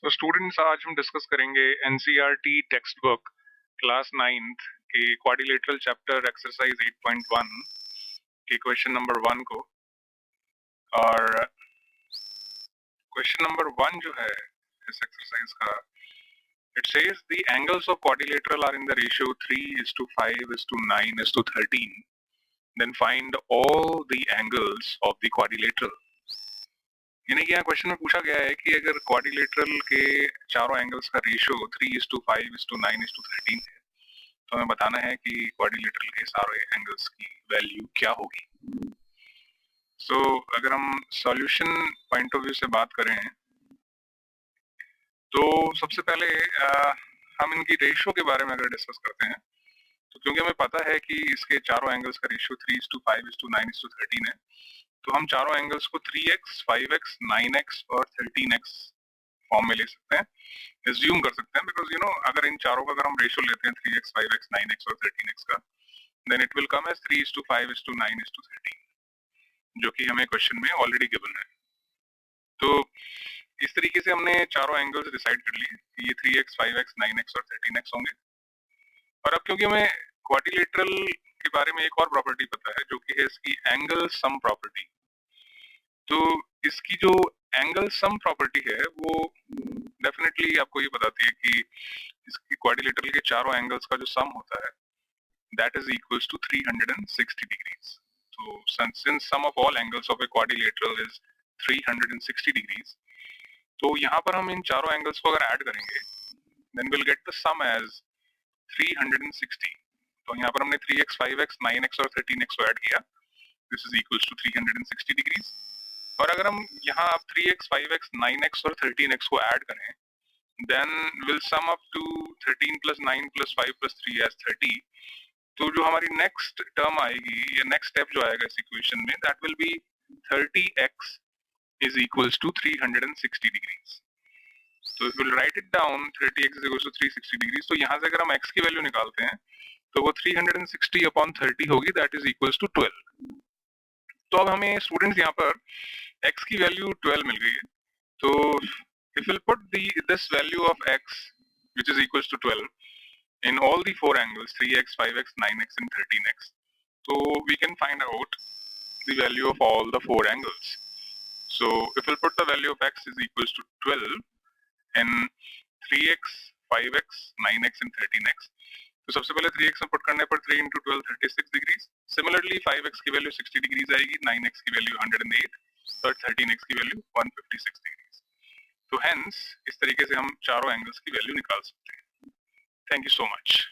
तो स्टूडेंट्स, आज हम डिस्कस करेंगे NCERT text book class 9th के क्वाड्रिलेटरल चैप्टर एक्सरसाइज 8.1 के क्वेश्चन नंबर 1 को। और क्वेश्चन नंबर 1 जो है इस एक्सरसाइज का, it says the angles of quadrilateral are in the ratio 3:5:9:13, then find all the angles of the quadrilateral. यानी कि यहाँ क्वेश्चन में पूछा गया है कि अगर क्वाड्रिलेटरल के चारों एंगल्स का रेशियो 3:5:9:13 है, तो हमें बताना है कि क्वाड्रिलेटरल के सारे एंगल्स की वैल्यू क्या होगी। सो अगर हम सॉल्यूशन पॉइंट ऑफ व्यू से बात करें तो सबसे पहले हम इनकी रेशियो के बारे में अगर डिस्कस करते हैं, तो क्योंकि हमें पता है कि इसके चारों एंगल्स का रेशियो 3:5:9:13 है, तो हम चारों एंगल्स को 3x, 5x, 9x और 13x फॉर्म में ले सकते हैं, एज्यूम कर सकते हैं। बिकॉज अगर इन चारों का अगर हम रेशियो लेते हैं 3x, 5x, 9x और 13x का, then it will come as 3:5:9:13, जो कि हमें क्वेश्चन में ऑलरेडी गिवन है। तो इस तरीके से हमने चारों एंगल्स डिसाइड कर लिए कि ये 3x, 5x, 9x और 13x होंगे। और अब क्योंकि हमें क्वाड्रिलेटरल के बारे में एक और प्रॉपर्टी पता है, जो कि है इसकी एंगल सम प्रॉपर्टी। तो इसकी जो एंगल सम प्रॉपर्टी है वो डेफिनेटली आपको ये बताती है कि इसकी क्वाड्रिलेटरल के चारों एंगल्स का जो सम होता है that is equals to 360 degrees. तो since sum of all angles of a quadrilateral is 360 degrees, तो यहाँ पर हम इन चारों एंगल्स को अगर ऐड करेंगे then will get the sum as 360। तो यहाँ पर हमने 3x, 5x, 9x और 13x को ऐड किया, this is equals to 360 degrees. और अगर हम यहाँ अब 3x, 5x, 9x और 13x को ऐड करें, then will sum up to 13 + 9 + 5 + 3 as 30। तो जो हमारी नेक्स्ट टर्म आएगी या नेक्स्ट स्टेप जो आएगा इस इक्वेशन में, that will be 30x is equals to 360 degrees. So if we'll write it down, 30x is equals to 360 degrees. तो यहाँ से अगर हम x की वैल्यू निकालते हैं तो वो 360/30 होगी, दैट इज इक्वल्स टू 12। तो अब हमें स्टूडेंट्स यहाँ पर x की वैल्यू 12 मिल गई है। तो if we'll put this value of x which is equals to 12 in all the four angles 3x, 5x, 9x and 13x, so we can find out the value of all the four angles. So if we'll put the value of x is equals to 12 in 3x, 5x, 9x and 13x, तो सबसे पहले 3x में put करने पर 3 × 12 36 degrees. Similarly 5x की value 60 degrees आएगी, 9x की value 108 और 13x की वैल्यू 156 डिग्रीज। तो हेंस इस तरीके से हम चारों एंगल्स की वैल्यू निकाल सकते हैं। Thank you so much.